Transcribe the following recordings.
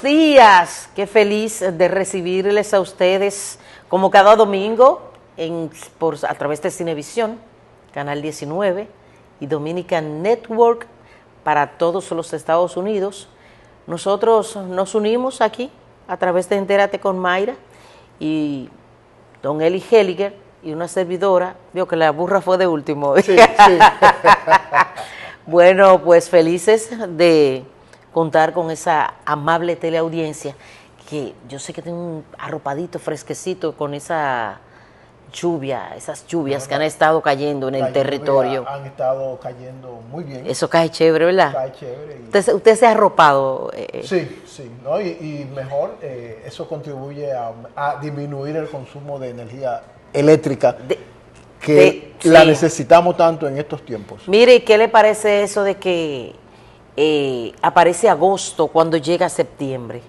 buenos días. Qué feliz de recibirles a ustedes como cada domingo a través de Cinevisión, Canal 19 y Dominican Network para todos los Estados Unidos. Nosotros nos unimos aquí a través de Entérate con Mayra y don Eli Helliger y una servidora. Vio que la burra fue de último. Sí, sí. Bueno, pues felices de contar con esa amable teleaudiencia que yo sé que tiene un arropadito fresquecito con esa lluvia, esas lluvias que han estado cayendo en el territorio. Han estado cayendo muy bien. Eso cae chévere, ¿verdad? Cae chévere. Usted se ha arropado. Sí, sí, ¿no? Y mejor, eso contribuye a disminuir el consumo de energía eléctrica la necesitamos tanto en estos tiempos. Mire, ¿qué le parece eso de que aparece agosto cuando llega septiembre?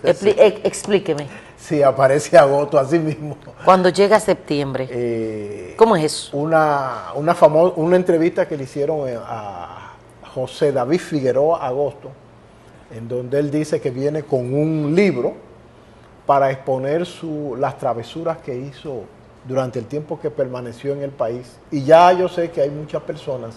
Explíqueme. Sí, aparece agosto, así mismo. Cuando llega septiembre. ¿Cómo es eso? Una entrevista que le hicieron a José David Figueroa Agosto, en donde él dice que viene con un libro para exponer las travesuras que hizo durante el tiempo que permaneció en el país. Y ya yo sé que hay muchas personas.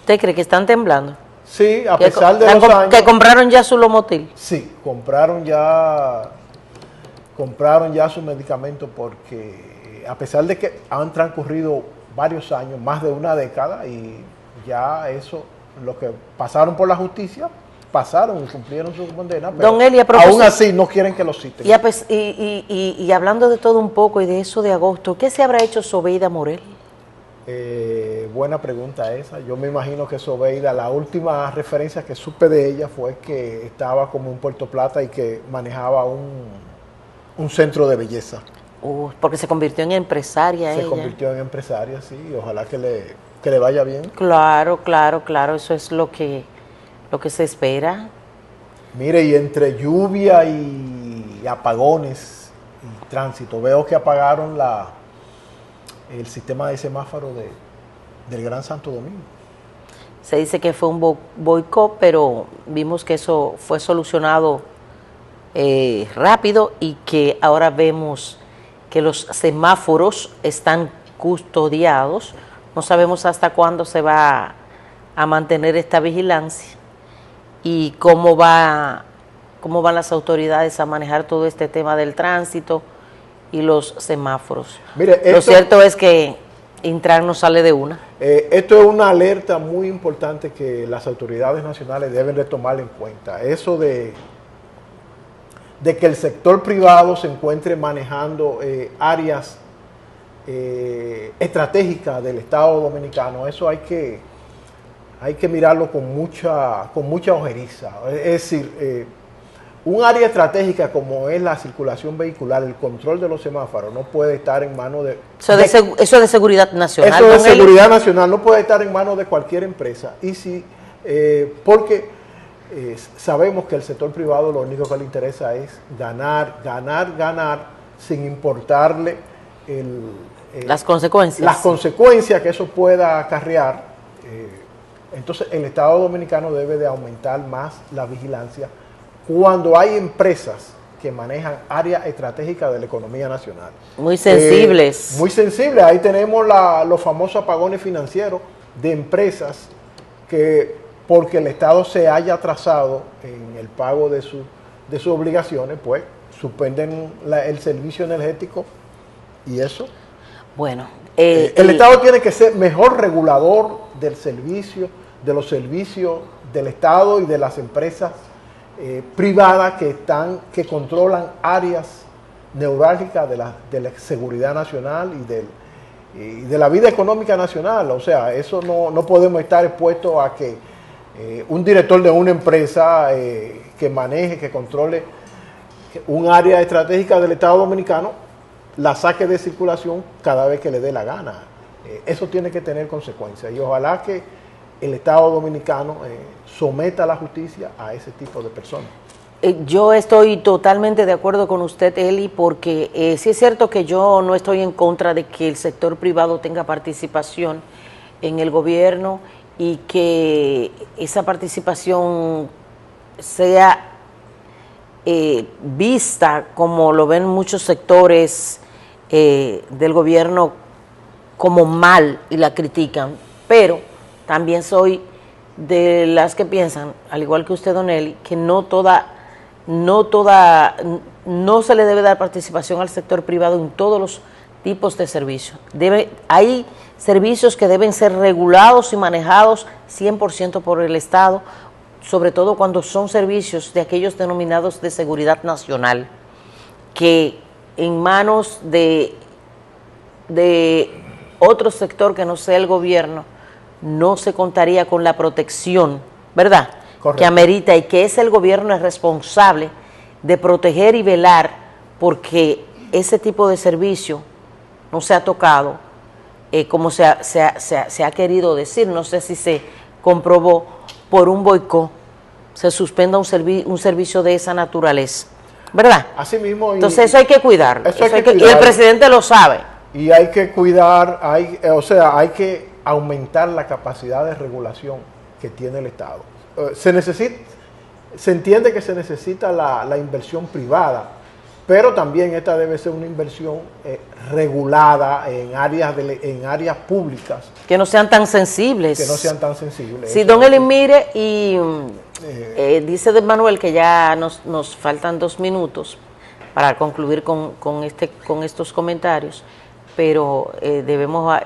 ¿Usted cree que están temblando? Sí, a pesar de los años. ¿Que compraron ya su Lomotil? Sí, compraron ya su medicamento porque a pesar de que han transcurrido varios años, más de una década, y ya eso, lo que pasaron por la justicia, pasaron y cumplieron su condena, pero Don Eli, aún así no quieren que lo citen. Y hablando de todo un poco y de eso de agosto, ¿qué se habrá hecho Sobeida Morel? Buena pregunta esa. Yo me imagino que Sobeida, la última referencia que supe de ella fue que estaba como en Puerto Plata y que manejaba un centro de belleza. Porque se convirtió en empresaria. Se convirtió en empresaria, sí. Ojalá que le vaya bien. Claro. Eso es lo que se espera. Mire, y entre lluvia y apagones y tránsito, veo que apagaron el sistema de semáforo del Gran Santo Domingo. Se dice que fue un boicot, pero vimos que eso fue solucionado rápido y que ahora vemos que los semáforos están custodiados. No sabemos hasta cuándo se va a mantener esta vigilancia y cómo van las autoridades a manejar todo este tema del tránsito y los semáforos. Mire, lo cierto es que Intran no sale de una. Esto es una alerta muy importante que las autoridades nacionales deben de tomar en cuenta. Eso de que el sector privado se encuentre manejando áreas estratégicas del Estado Dominicano, eso hay que mirarlo con mucha ojeriza. Es decir, un área estratégica como es la circulación vehicular, el control de los semáforos, no puede estar en manos de... Eso es de seguridad nacional. Eso de seguridad nacional no puede estar en manos de cualquier empresa. Y sí, porque sabemos que el sector privado lo único que le interesa es ganar, sin importarle las consecuencias. Las consecuencias que eso pueda acarrear. Entonces, el Estado Dominicano debe de aumentar más la vigilancia cuando hay empresas que manejan áreas estratégicas de la economía nacional. Muy sensibles. Muy sensibles. Ahí tenemos los famosos apagones financieros de empresas que, porque el Estado se haya atrasado en el pago de sus obligaciones, pues suspenden el servicio energético y eso. Bueno. El Estado tiene que ser mejor regulador del servicio, de los servicios del Estado y de las empresas privadas que controlan áreas neurálgicas de la seguridad nacional y de la vida económica nacional. O sea, eso no podemos estar expuestos a que un director de una empresa que maneje, que controle un área estratégica del Estado Dominicano, la saque de circulación cada vez que le dé la gana. Eso tiene que tener consecuencias y ojalá que el Estado Dominicano someta a la justicia a ese tipo de personas. Yo estoy totalmente de acuerdo con usted, Eli, porque sí es cierto que yo no estoy en contra de que el sector privado tenga participación en el gobierno y que esa participación sea vista como lo ven muchos sectores del gobierno como mal y la critican, pero también soy de las que piensan, al igual que usted, Don Eli, que no se le debe dar participación al sector privado en todos los tipos de servicios. Hay servicios que deben ser regulados y manejados 100% por el Estado, sobre todo cuando son servicios de aquellos denominados de seguridad nacional, que en manos de otro sector que no sea el gobierno, no se contaría con la protección, ¿verdad? Correcto. Que amerita, y que es el gobierno el responsable de proteger y velar porque ese tipo de servicio no se ha tocado, como se ha querido decir, no sé si se comprobó, por un boicot, se suspenda un servicio de esa naturaleza, ¿verdad? Así mismo. Entonces eso hay que cuidarlo, y el presidente lo sabe. Y hay que cuidar, hay que aumentar la capacidad de regulación que tiene el Estado. Se entiende que se necesita la inversión privada, pero también esta debe ser una inversión regulada en áreas públicas. Que no sean tan sensibles. Que no sean tan sensibles. Sí, don Eli, mire, y dice de Manuel que ya nos faltan 2 minutos para concluir con estos comentarios, pero debemos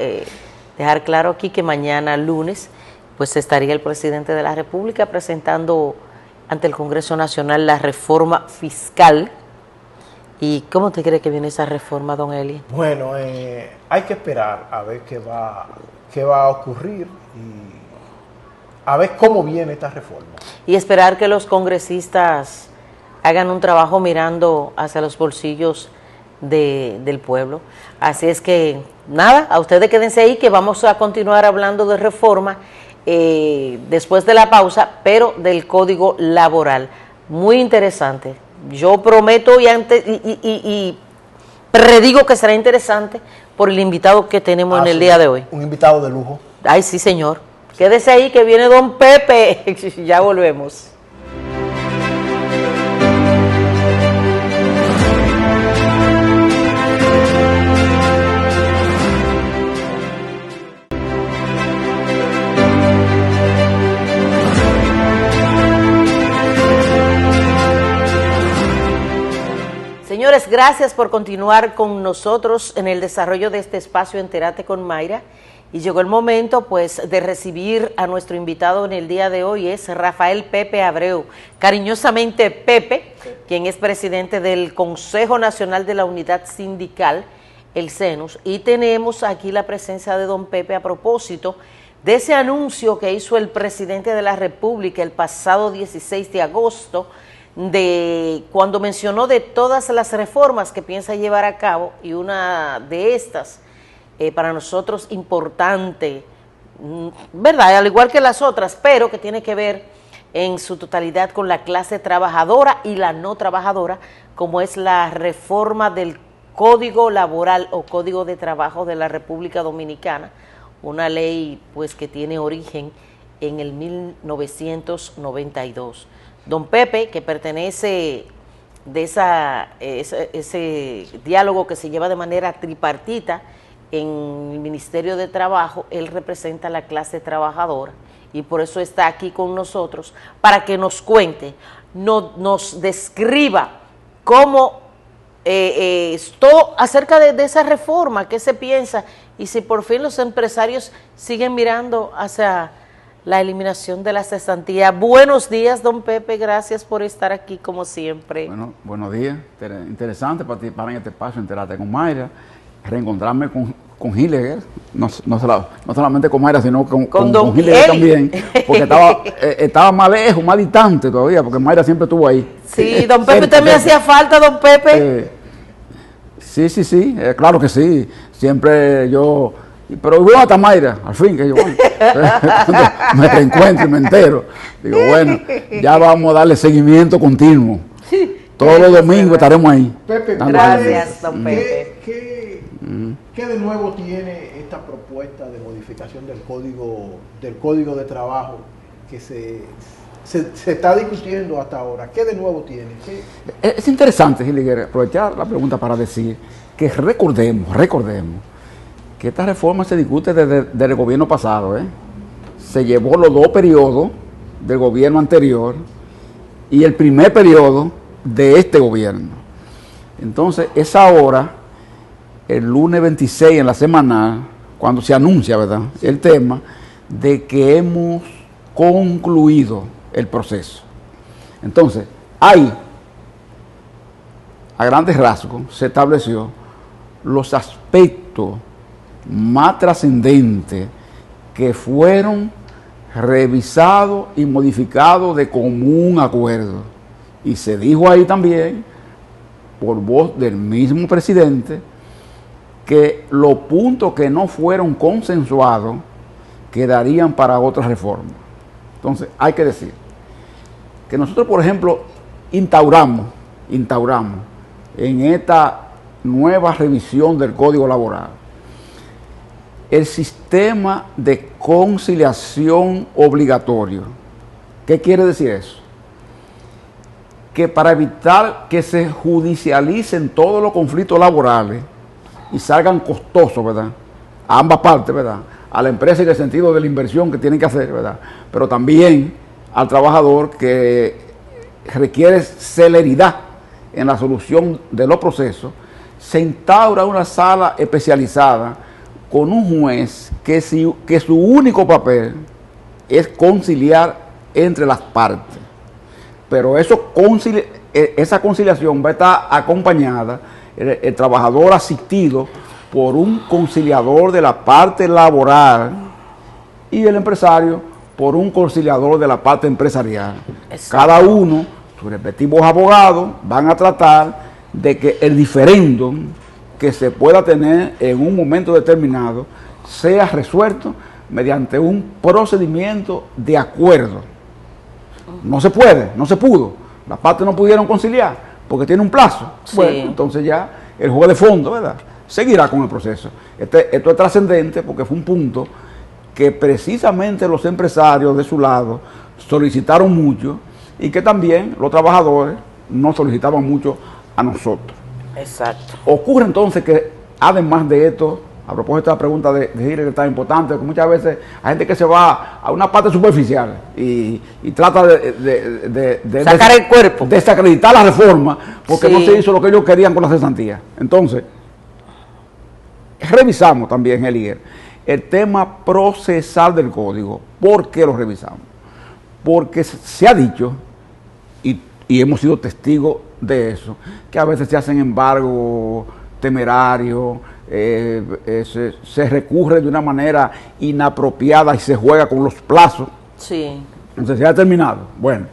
dejar claro aquí que mañana lunes pues estaría el presidente de la República presentando ante el Congreso Nacional la reforma fiscal. ¿Y cómo te cree que viene esa reforma, don Eli? Bueno, hay que esperar a ver qué va a ocurrir y a ver cómo viene esta reforma. Y esperar que los congresistas hagan un trabajo mirando hacia los bolsillos del pueblo. Así es que, nada, a ustedes quédense ahí que vamos a continuar hablando de reforma después de la pausa, pero del Código Laboral. Muy interesante. Yo prometo y predigo que será interesante por el invitado que tenemos en el día de hoy. Un invitado de lujo. Ay, sí, señor. Quédese ahí que viene don Pepe. Ya volvemos. Señores, gracias por continuar con nosotros en el desarrollo de este espacio Entérate con Mayra. Y llegó el momento, pues, de recibir a nuestro invitado en el día de hoy. Es Rafael Pepe Abreu, cariñosamente Pepe, quien es presidente del Consejo Nacional de la Unidad Sindical, el CENUS. Y tenemos aquí la presencia de don Pepe a propósito de ese anuncio que hizo el presidente de la República el pasado 16 de agosto, de cuando mencionó de todas las reformas que piensa llevar a cabo, y una de estas, para nosotros importante, ¿verdad? Al igual que las otras, pero que tiene que ver en su totalidad con la clase trabajadora y la no trabajadora, como es la reforma del Código Laboral o Código de Trabajo de la República Dominicana, una ley pues que tiene origen en el 1992. Don Pepe, que pertenece de ese diálogo que se lleva de manera tripartita en el Ministerio de Trabajo, él representa a la clase trabajadora y por eso está aquí con nosotros para que nos cuente, nos describa cómo todo acerca de esa reforma, qué se piensa y si por fin los empresarios siguen mirando hacia la eliminación de la cesantía. Buenos días, don Pepe, gracias por estar aquí como siempre. Bueno, buenos días, interesante participar en este espacio, Entérate con Mayra, reencontrarme con Gileger, no solamente con Mayra, sino con Gileger también, porque estaba más lejos, más distante todavía, porque Mayra siempre estuvo ahí. Sí, don Pepe, usted me hacía falta, don Pepe. Sí, claro que sí, siempre yo... Pero bueno, hasta Mayra, al fin, que yo bueno, me reencuentro y me entero. Digo, bueno, ya vamos a darle seguimiento continuo. Todos los domingos estaremos ahí. Pepe, gracias, don Pepe. ¿Qué de nuevo tiene esta propuesta de modificación del código de trabajo que se se está discutiendo hasta ahora? ¿Qué de nuevo tiene? Es interesante, Giliguer, aprovechar la pregunta para decir que recordemos que esta reforma se discute desde el gobierno pasado. Se llevó los 2 periodos del gobierno anterior y el primer periodo de este gobierno. Entonces, es ahora, el lunes 26 en la semanal, cuando se anuncia, ¿verdad?, el tema de que hemos concluido el proceso. Entonces, ahí, a grandes rasgos, se estableció los aspectos más trascendentes que fueron revisados y modificados de común acuerdo. Y se dijo ahí también, por voz del mismo presidente, que los puntos que no fueron consensuados quedarían para otra reforma. Entonces, hay que decir que nosotros, por ejemplo, instauramos en esta nueva revisión del Código Laboral el sistema de conciliación obligatorio. ¿Qué quiere decir eso? Que para evitar que se judicialicen todos los conflictos laborales y salgan costosos, ¿verdad?, a ambas partes, ¿verdad?, a la empresa en el sentido de la inversión que tienen que hacer, ¿verdad?, pero también al trabajador, que requiere celeridad en la solución de los procesos, se instaura una sala especializada con un juez que su único papel es conciliar entre las partes. Pero esa conciliación va a estar acompañada, el trabajador asistido por un conciliador de la parte laboral y el empresario por un conciliador de la parte empresarial. Exacto. Cada uno, sus respectivos abogados, van a tratar de que el diferéndum que se pueda tener en un momento determinado sea resuelto mediante un procedimiento de acuerdo. No se pudo. Las partes no pudieron conciliar porque tiene un plazo. Sí. Bueno, entonces ya el juego de fondo, ¿verdad?, seguirá con el proceso. Esto es trascendente porque fue un punto que precisamente los empresarios de su lado solicitaron mucho y que también los trabajadores nos solicitaban mucho a nosotros. Exacto. Ocurre entonces que, además de esto, a propósito de la pregunta de Gilles, que es tan importante, que muchas veces hay gente que se va a una parte superficial y trata de sacar el cuerpo, desacreditar la reforma porque no se hizo lo que ellos querían con la cesantía. Entonces, revisamos también, Gilles, el tema procesal del código. ¿Por qué lo revisamos? Porque se ha dicho, y hemos sido testigos de eso, que a veces se hacen embargos temerarios, se recurre de una manera inapropiada y se juega con los plazos. Sí. Entonces se ha terminado. Bueno,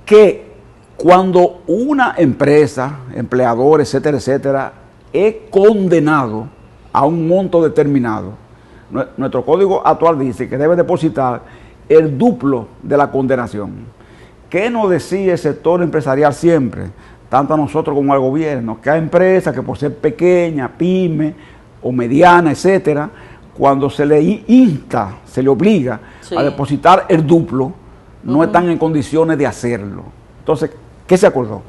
que cuando una empresa, empleador, etcétera, etcétera, es condenado a un monto determinado, nuestro código actual dice que debe depositar el duplo de la condenación. ¿Qué nos decía el sector empresarial siempre? Tanto a nosotros como al gobierno, que hay empresas que por ser pequeñas, pyme o mediana, etcétera, cuando se le insta, se le obliga a depositar el duplo, no están en condiciones de hacerlo. Entonces, ¿qué se acordó?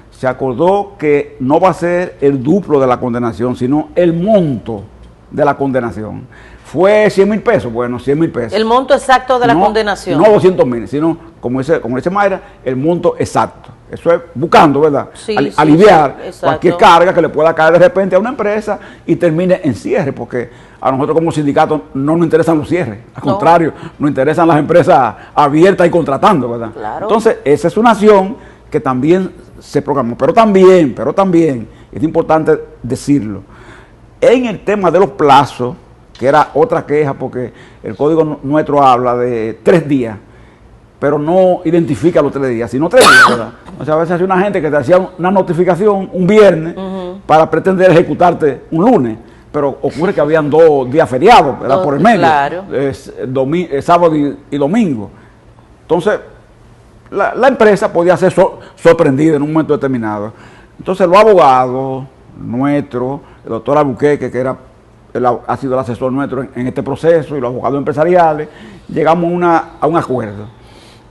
Se acordó que no va a ser el duplo de la condenación, sino el monto de la condenación. ¿Fue 100.000 pesos? Bueno, 100.000 pesos. El monto exacto de la condenación. No 200.000, sino, como dice Mayra, el monto exacto. Eso es buscando, ¿verdad? Sí, aliviar cualquier carga que le pueda caer de repente a una empresa y termine en cierre, porque a nosotros como sindicato no nos interesan los cierres. Al contrario, nos interesan las empresas abiertas y contratando, ¿verdad? Claro. Entonces, esa es una acción que también se programó. Pero también, es importante decirlo, en el tema de los plazos, que era otra queja, porque el código nuestro habla de 3 días, pero no identifica los 3 días, sino 3 días, ¿verdad? O sea, a veces hay una gente que te hacía una notificación un viernes para pretender ejecutarte un lunes, pero ocurre que habían 2 días feriados, ¿verdad?, por el medio, claro. Sábado y domingo. Entonces, la empresa podía ser sorprendida en un momento determinado. Entonces, los abogados nuestros, el doctor Albuquerque, que era él ha sido el asesor nuestro en este proceso, y los abogados empresariales, llegamos a un acuerdo.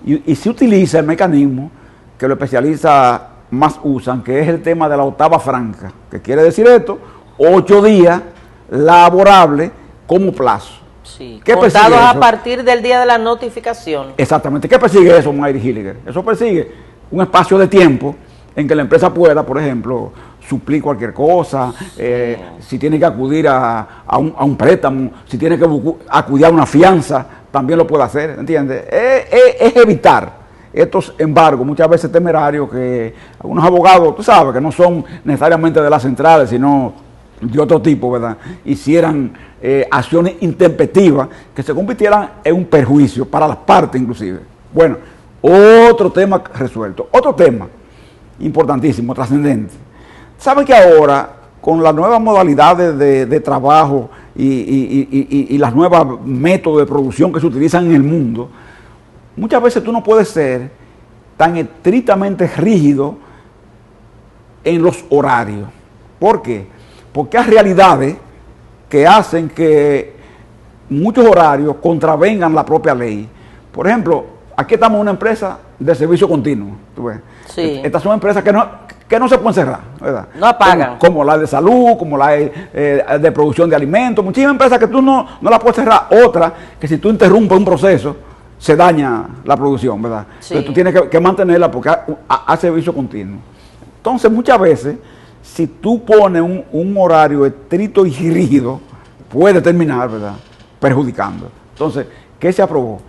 Y se utiliza el mecanismo que los especialistas más usan, que es el tema de la octava franca, que quiere decir esto, 8 días laborables como plazo. Sí, ¿Qué contados persigue a eso? partir del día de la notificación. Exactamente. ¿Qué persigue eso, Mayri Hilliger? Eso persigue un espacio de tiempo en que la empresa pueda, por ejemplo, suplir cualquier cosa, si tiene que acudir a un préstamo, si tiene que acudir a una fianza, también lo puede hacer, ¿entiendes? Es evitar estos embargos, muchas veces temerarios, que algunos abogados, tú sabes, que no son necesariamente de las centrales, sino de otro tipo, ¿verdad? Hicieran acciones intempestivas que se convirtieran en un perjuicio para las partes inclusive. Bueno, otro tema resuelto. Otro tema importantísimo, trascendente. ¿Sabe que ahora, con las nuevas modalidades de trabajo y las nuevas métodos de producción que se utilizan en el mundo, muchas veces tú no puedes ser tan estrictamente rígido en los horarios? ¿Por qué? Porque hay realidades que hacen que muchos horarios contravengan la propia ley. Por ejemplo, aquí estamos en una empresa de servicio continuo. ¿Tú ves? Sí. Estas son empresas que no se pueden cerrar, ¿verdad? No apagan. Como la de salud, como la de producción de alimentos. Muchísimas empresas que tú no las puedes cerrar. Otra que si tú interrumpes un proceso, se daña la producción, ¿verdad? Sí. Entonces tú tienes que mantenerla porque hay servicio continuo. Entonces, muchas veces, si tú pones un horario estricto y rígido, puede terminar, ¿verdad?, perjudicando. Entonces, ¿qué se aprobó?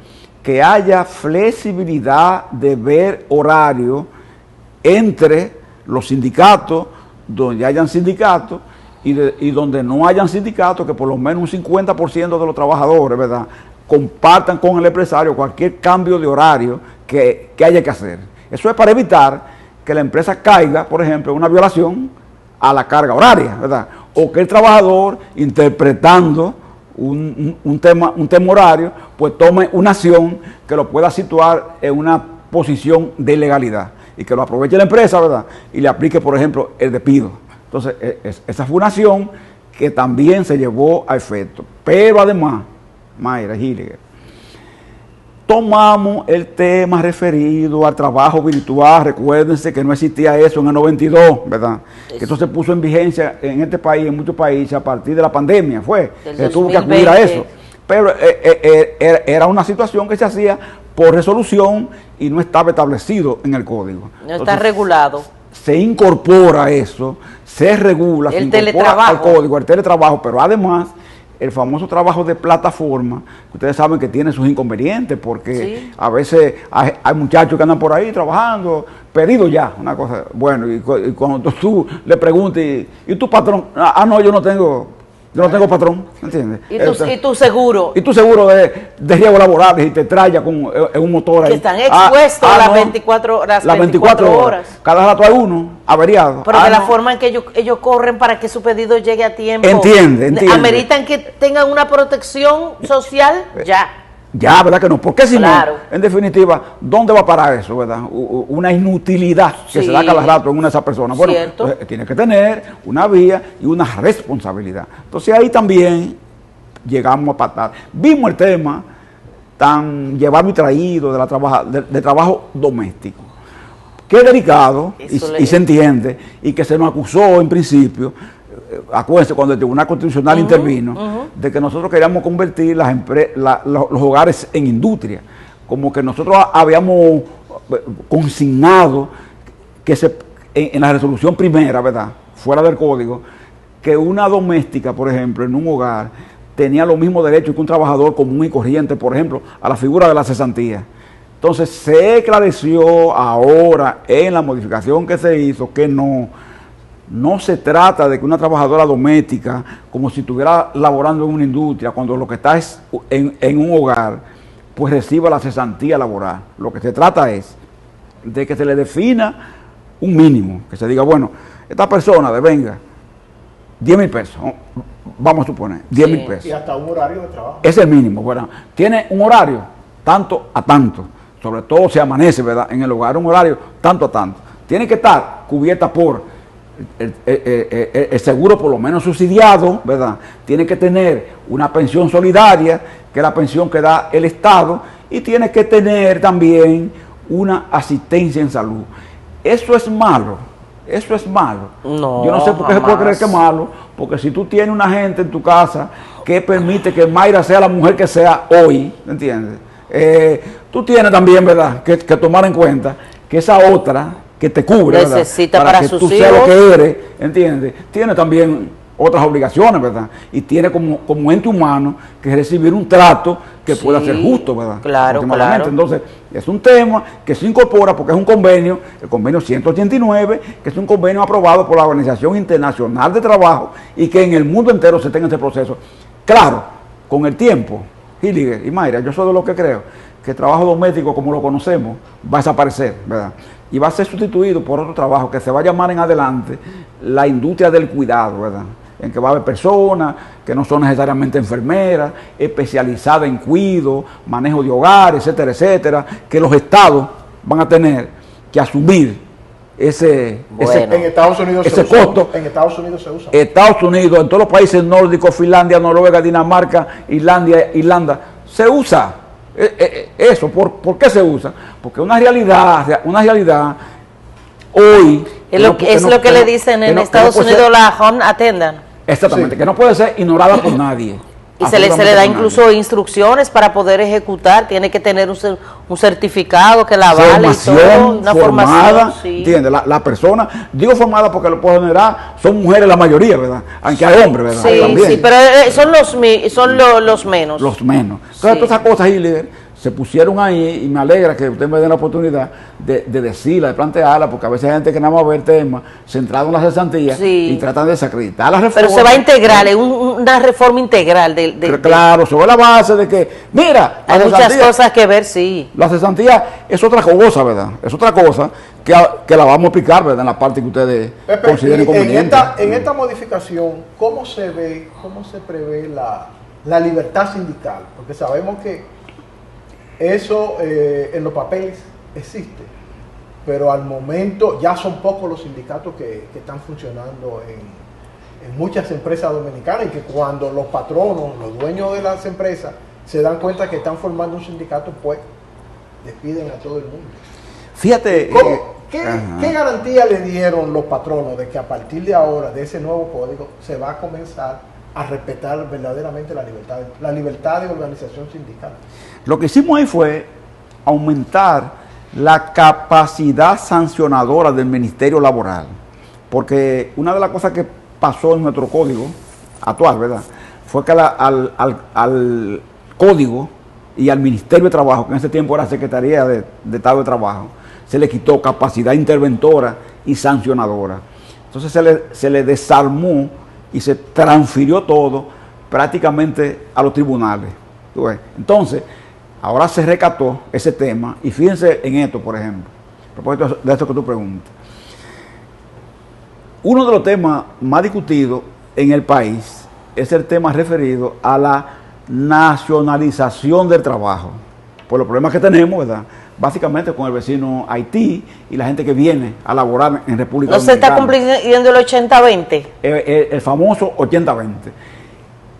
Que haya flexibilidad de ver horario entre los sindicatos, donde hayan sindicatos, y donde no hayan sindicatos, que por lo menos un 50% de los trabajadores, ¿verdad?, compartan con el empresario cualquier cambio de horario que haya que hacer. Eso es para evitar que la empresa caiga, por ejemplo, en una violación a la carga horaria, ¿verdad? O que el trabajador, interpretando un tema horario, pues tome una acción que lo pueda situar en una posición de ilegalidad y que lo aproveche la empresa, ¿verdad?, y le aplique, por ejemplo, el despido. Entonces, esa fue una acción que también se llevó a efecto. Pero además, Mayra Hilliger, tomamos el tema referido al trabajo virtual. Recuérdense que no existía eso en el 92, ¿verdad? Que esto se puso en vigencia en este país, en muchos países, a partir de la pandemia, se tuvo que acudir a eso. Pero era una situación que se hacía por resolución y no estaba establecido en el código. No está regulado. Se incorpora eso, se regula, se incorpora al código, el teletrabajo, pero además el famoso trabajo de plataforma, ustedes saben que tiene sus inconvenientes, porque sí, a veces hay muchachos que andan por ahí trabajando, pedido ya, una cosa, bueno, y cuando tú le preguntes, ¿y tu patrón? Ah, no, yo no tengo patrón, ¿entiendes? ¿Y tu seguro? Y tu seguro de riesgos laborales y te traya con un motor ahí. Que están expuestos las 24 horas. Cada rato hay uno averiado. Pero de la forma en que ellos corren para que su pedido llegue a tiempo. Entiende. Ameritan que tengan una protección social ya. Ya, ¿verdad que no? Porque si claro, no, en definitiva, ¿dónde va a parar eso, verdad? Una inutilidad que se da cada rato en una de esas personas. Bueno, tiene que tener una vía y una responsabilidad. Entonces ahí también llegamos a patar. Vimos el tema tan llevado y traído de trabajo doméstico, que es delicado y se entiende, y que se nos acusó en principio. Acuérdense, cuando el Tribunal Constitucional intervino, de que nosotros queríamos convertir los hogares en industria, como que nosotros habíamos consignado que en la resolución primera, ¿verdad?, fuera del código, que una doméstica, por ejemplo, en un hogar, tenía los mismos derechos que un trabajador común y corriente, por ejemplo, a la figura de la cesantía. Entonces se esclareció ahora en la modificación que se hizo que no se trata de que una trabajadora doméstica, como si estuviera laborando en una industria, cuando lo que está es en un hogar, pues reciba la cesantía laboral. Lo que se trata es de que se le defina un mínimo, que se diga, bueno, esta persona devenga 10,000 pesos, vamos a suponer, 10,000 pesos. Y hasta un horario de trabajo. Es el mínimo, bueno, tiene un horario tanto a tanto, sobre todo si amanece, ¿verdad?, en el hogar, un horario tanto a tanto. Tiene que estar cubierta por el seguro por lo menos subsidiado, ¿verdad? Tiene que tener una pensión solidaria, que es la pensión que da el Estado, y tiene que tener también una asistencia en salud. Eso es malo, eso es malo. No, yo no sé por qué se puede creer que es malo, porque si tú tienes una gente en tu casa que permite que Mayra sea la mujer que sea hoy, ¿entiendes? Tú tienes también, ¿verdad?, que tomar en cuenta que esa otra que te cubre, necesita para para que sus tú seas lo hijos. que eres, ¿entiendes? Tiene también otras obligaciones, ¿verdad? Y tiene como ente humano que recibir un trato que Sí, pueda ser justo, ¿verdad? claro, Últimamente. claro. Entonces, es un tema que se incorpora porque es un convenio, el convenio 189, que es un convenio aprobado por la Organización Internacional de Trabajo y que en el mundo entero se tenga este proceso. Claro, con el tiempo, Gilliger y Mayra, yo soy de los que creo que el trabajo doméstico como lo conocemos va a desaparecer, ¿verdad? Y va a ser sustituido por otro trabajo que se va a llamar en adelante la industria del cuidado, ¿verdad? En que va a haber personas que no son necesariamente enfermeras, especializadas en cuidado, manejo de hogar, etcétera, etcétera, que los estados van a tener que asumir ese En Estados Unidos ese se usa. costo. En Estados Unidos se usa. Estados Unidos, en todos los países nórdicos, Finlandia, Noruega, Dinamarca, Irlanda, se usa eso. ¿Por qué se usa? Porque una realidad hoy... Es lo que le dicen en Estados Unidos la home attendant. Exactamente, Sí. que no puede ser ignorada por nadie. Y se le da Absolutamente por incluso nadie. instrucciones para poder ejecutar. Tiene que tener un certificado que la vale y todo. Formación, Una formada, formación, sí. ¿entiendes? La persona, digo formada porque por lo general son mujeres la mayoría, ¿verdad? Aunque hay hombres, ¿verdad? Sí, También. sí, pero son los menos. Los menos. Entonces, Sí. todas esas cosas, Hitler, se pusieron ahí y me alegra que usted me dé la oportunidad de decirla, de plantearla, porque a veces hay gente que nada más ve el tema centrado en la cesantía Sí. y tratan de desacreditar la reforma. Pero se va a integrar, es una reforma integral. Claro, sobre la base de que, mira, Hay la muchas cesantía- cosas que ver, sí. La cesantía es otra cosa, ¿verdad? Es otra cosa que la vamos a explicar, ¿verdad? En la parte que ustedes Pepe, consideren y conveniente. en esta modificación, ¿cómo se prevé la libertad sindical? Porque sabemos que eso en los papeles existe, pero al momento ya son pocos los sindicatos que están funcionando en muchas empresas dominicanas, y que cuando los patronos, los dueños de las empresas, se dan cuenta que están formando un sindicato, pues despiden a todo el mundo. Fíjate. ¿Qué garantía le dieron los patronos de que a partir de ahora, de ese nuevo código, se va a comenzar a respetar verdaderamente la libertad de organización sindical? Lo que hicimos ahí fue aumentar la capacidad sancionadora del Ministerio Laboral, porque una de las cosas que pasó en nuestro código actual, ¿verdad?, fue que al código y al Ministerio de Trabajo, que en ese tiempo era Secretaría de Estado de Trabajo, se le quitó capacidad interventora y sancionadora. Entonces se le desarmó y se transfirió todo prácticamente a los tribunales. ¿Tú ves? Entonces, ahora se recató ese tema, y fíjense en esto, por ejemplo, a propósito de esto que tú preguntas. Uno de los temas más discutidos en el país es el tema referido a la nacionalización del trabajo, por los problemas que tenemos, ¿verdad?, básicamente con el vecino Haití y la gente que viene a laborar en República ¿No se está Dominicana. cumpliendo el 80-20? El famoso 80-20.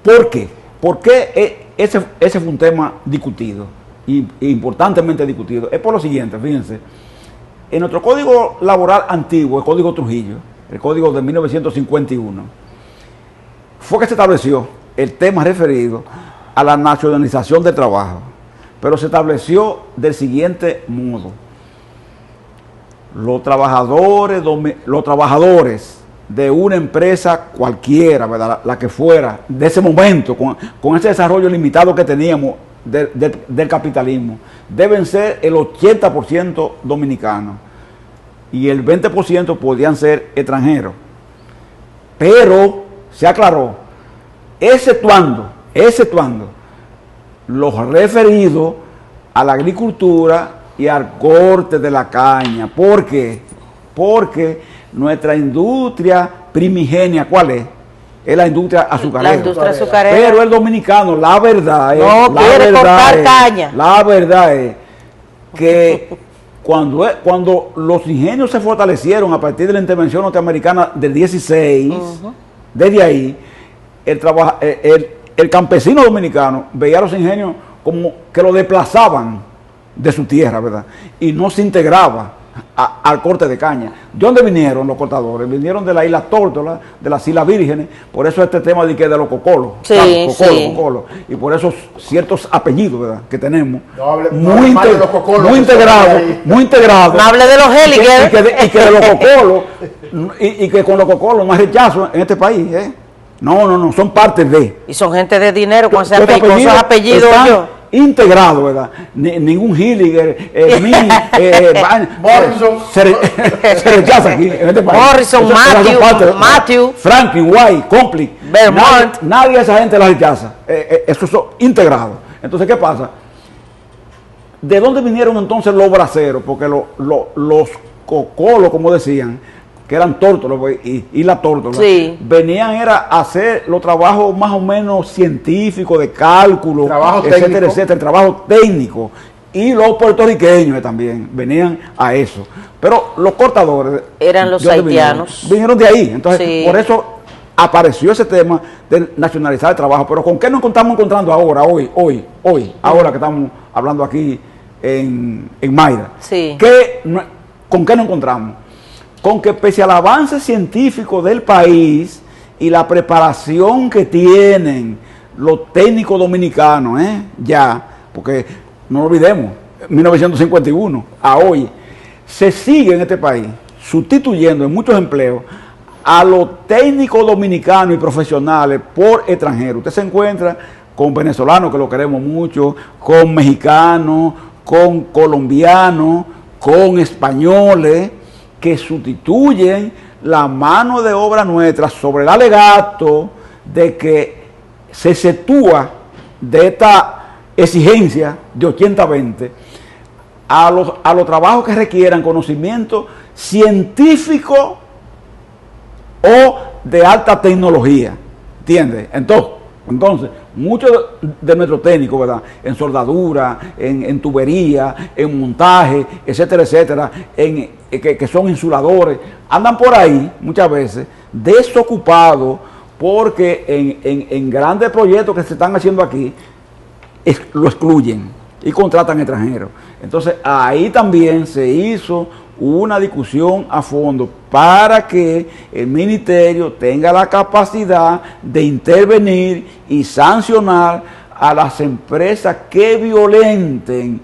¿Por qué? Porque ese fue un tema discutido, y importantemente discutido. Es por lo siguiente, fíjense. En nuestro código laboral antiguo, el código Trujillo, el código de 1951, fue que se estableció el tema referido a la nacionalización del trabajo, pero se estableció del siguiente modo: los trabajadores de una empresa cualquiera, ¿verdad?, la que fuera, de ese momento, con ese desarrollo limitado que teníamos del capitalismo, deben ser el 80% dominicanos, y el 20% podían ser extranjeros. Pero se aclaró, exceptuando los referidos a la agricultura y al corte de la caña. ¿Por qué? Porque nuestra industria primigenia, ¿cuál es? Es la industria azucarera. La industria azucarera. Pero el dominicano, la verdad es... No quiere cortar caña. La verdad es que cuando los ingenios se fortalecieron a partir de la intervención norteamericana del 16, desde ahí, el campesino dominicano veía a los ingenios como que lo desplazaban de su tierra, ¿verdad? Y no se integraba al corte de caña. ¿De dónde vinieron los cortadores? Vinieron de la isla Tórtola, de las Islas Vírgenes, por eso este tema de los cocolos, cocolos, y por esos ciertos apellidos, ¿verdad?, que tenemos, muy integrados. No hable de los Helliger. Y que de los cocolos, y que con los cocolos no hay rechazo en este país, ¿eh? No, son parte de. Y son gente de dinero con esos apellidos. Integrado, ¿verdad? Ningún Hilliger, Morrison, se rechaza aquí en este país. Morrison, Matthew, Franklin, White, Complete, nadie de esa gente la rechaza. Eso es integrado. Entonces, ¿qué pasa? ¿De dónde vinieron entonces los braceros? Porque los cocolos, como decían, que eran tórtolos y la tórtola, venían era a hacer los trabajos más o menos científicos, de cálculo, etcétera, el trabajo técnico. Y los puertorriqueños también venían a eso. Pero los cortadores eran los haitianos. Vinieron de ahí. Entonces, por eso apareció ese tema de nacionalizar el trabajo. Pero ¿con qué nos estamos encontrando ahora, hoy, ahora que estamos hablando aquí en Mayra? ¿Con qué nos encontramos? Con que pese al avance científico del país y la preparación que tienen los técnicos dominicanos, ya, porque no olvidemos, 1951 a hoy, se sigue en este país sustituyendo en muchos empleos a los técnicos dominicanos y profesionales por extranjeros. Usted se encuentra con venezolanos, que lo queremos mucho, con mexicanos, con colombianos, con españoles, que sustituyen la mano de obra nuestra sobre el alegato de que se exceptúa de esta exigencia de 80-20 a los trabajos que requieran conocimiento científico o de alta tecnología, ¿entiendes? Entonces, muchos de nuestros técnicos, ¿verdad?, en soldadura, en tubería, en montaje, etcétera, que son insuladores, andan por ahí muchas veces desocupados porque en grandes proyectos que se están haciendo aquí lo excluyen y contratan extranjeros. Entonces, ahí también se hizo una discusión a fondo para que el ministerio tenga la capacidad de intervenir y sancionar a las empresas que violenten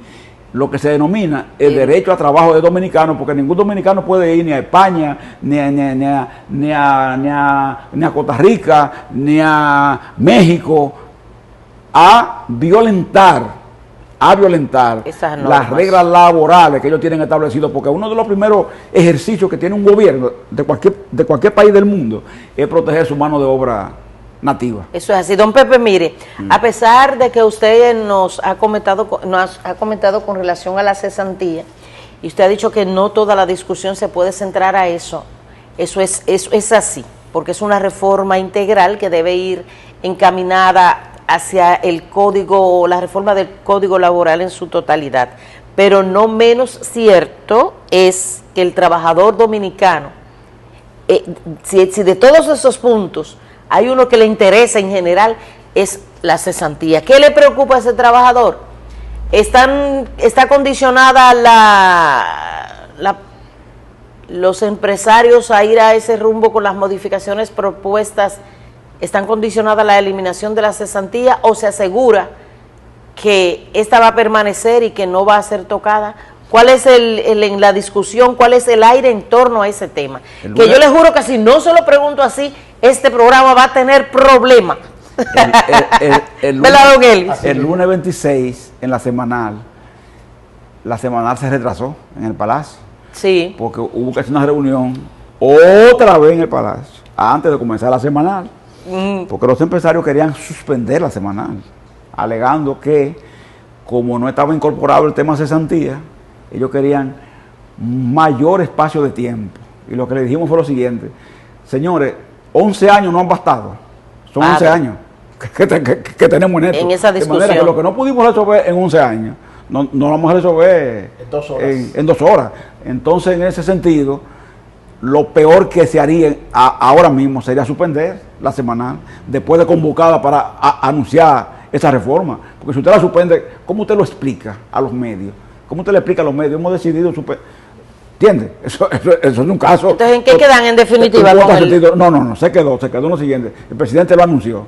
lo que se denomina el derecho a trabajo de dominicanos, porque ningún dominicano puede ir ni a España, ni a Costa Rica, ni a México a violentar las reglas laborales que ellos tienen establecidas, porque uno de los primeros ejercicios que tiene un gobierno de cualquier país del mundo es proteger su mano de obra nativa. Eso es así. Don Pepe, mire, a pesar de que usted nos ha comentado con relación a la cesantía, y usted ha dicho que no toda la discusión se puede centrar a eso es así, porque es una reforma integral que debe ir encaminada hacia el código, la reforma del código laboral en su totalidad. Pero no menos cierto es que el trabajador dominicano, si de todos esos puntos hay uno que le interesa en general, es la cesantía. ¿Qué le preocupa a ese trabajador? Está condicionada los empresarios a ir a ese rumbo con las modificaciones propuestas. ¿Están condicionadas a la eliminación de la cesantía o se asegura que esta va a permanecer y que no va a ser tocada? ¿Cuál es en la discusión, cuál es el aire en torno a ese tema? Que yo les juro que si no se lo pregunto así, este programa va a tener problemas. El lunes 26, en la semanal se retrasó en el Palacio. Sí. Porque hubo que hacer una reunión otra vez en el Palacio, antes de comenzar la semanal. Porque los empresarios querían suspender la semanal, alegando que como no estaba incorporado el tema cesantía, ellos querían mayor espacio de tiempo. Y lo que le dijimos fue lo siguiente: señores, 11 años no han bastado, son 11 años que tenemos en esto. En esa discusión. De manera que lo que no pudimos resolver en 11 años, no lo vamos a resolver En 2 horas. en 2 horas. Entonces, en ese sentido, lo peor que se haría ahora mismo sería suspender la semanal, después de convocada para anunciar esa reforma. Porque si usted la suspende, ¿cómo usted lo explica a los medios? ¿Cómo usted le explica a los medios? Hemos decidido suspender. ¿Entiende? Eso es un caso. Entonces, ¿en qué quedan en definitiva? No, se quedó en lo siguiente. El presidente lo anunció.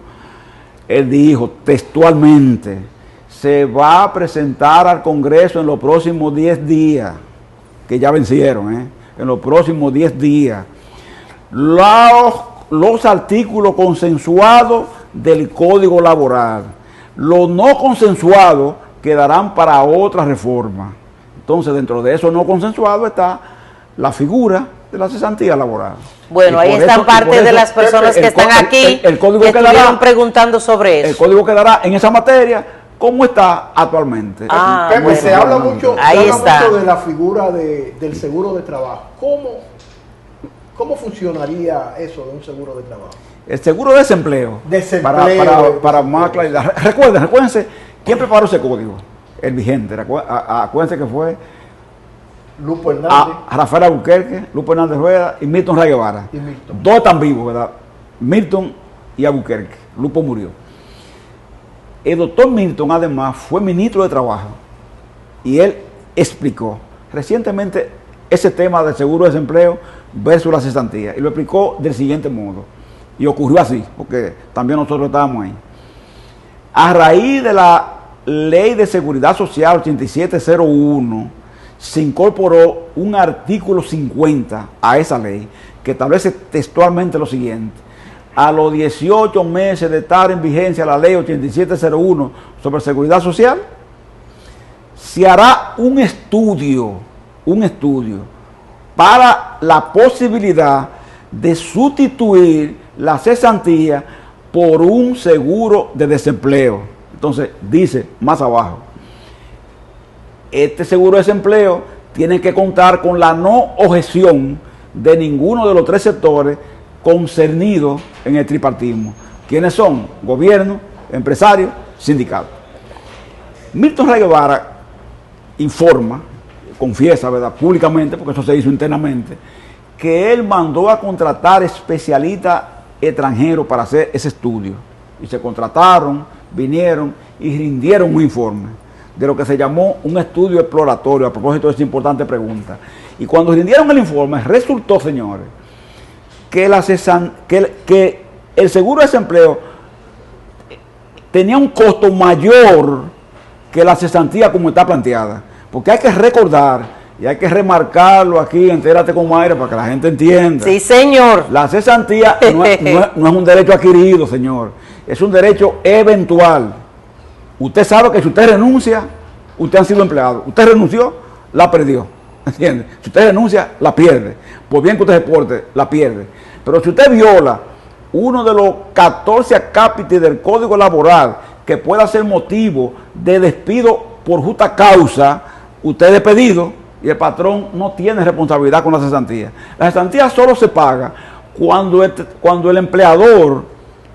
Él dijo textualmente, se va a presentar al Congreso en los próximos 10 días, que ya vencieron, en los próximos 10 días, los artículos consensuados del Código Laboral. Los no consensuados quedarán para otra reforma. Entonces, dentro de eso no consensuado está la figura de la cesantía laboral. Bueno, ahí están parte de las personas que están aquí el código que quedará, estuvieron preguntando sobre eso. El código quedará en esa materia como está actualmente. Pepe, Bueno, se habla mucho está. de la figura del seguro de trabajo. ¿Cómo funcionaría eso de un seguro de trabajo? El seguro de desempleo. Para más claridad. Recuérdense, ¿quién preparó ese código? El vigente. Acuérdense que fue Lupo Hernández. A Rafael Albuquerque, Lupo Hernández Rueda y Milton Ray Guevara. Dos están vivos, ¿verdad? Milton y Albuquerque. Lupo murió. El doctor Milton, además, fue ministro de Trabajo y él explicó recientemente ese tema del seguro de desempleo versus la cesantía. Y lo explicó del siguiente modo. Y ocurrió así, porque también nosotros estábamos ahí. A raíz de la Ley de Seguridad Social 8701, se incorporó un artículo 50 a esa ley que establece textualmente lo siguiente: a los 18 meses de estar en vigencia la ley 8701 sobre seguridad social, se hará un estudio para la posibilidad de sustituir la cesantía por un seguro de desempleo. Entonces, dice más abajo, este seguro de desempleo tiene que contar con la no objeción de ninguno de los 3 sectores concernidos en el tripartismo. ¿Quiénes son? Gobierno, empresarios, sindicatos. Milton Ray Guevara informa, confiesa, ¿verdad?, públicamente, porque eso se hizo internamente, que él mandó a contratar especialistas extranjeros para hacer ese estudio. Y se contrataron, vinieron y rindieron un informe de lo que se llamó un estudio exploratorio, a propósito de esta importante pregunta. Y cuando rindieron el informe, resultó, señores, que el seguro de desempleo tenía un costo mayor que la cesantía como está planteada. Porque hay que recordar y hay que remarcarlo aquí, entérate con Mayra, para que la gente entienda. Sí, señor. La cesantía no es un derecho adquirido, señor. Es un derecho eventual. Usted sabe que si usted renuncia, usted ha sido empleado. Usted renunció, la perdió. ¿Entiende? Si usted renuncia, la pierde. Por bien que usted se porte, la pierde. Pero si usted viola uno de los 14 acápites del Código Laboral que pueda ser motivo de despido por justa causa, usted es despedido y el patrón no tiene responsabilidad con la cesantía. La cesantía solo se paga cuando el empleador,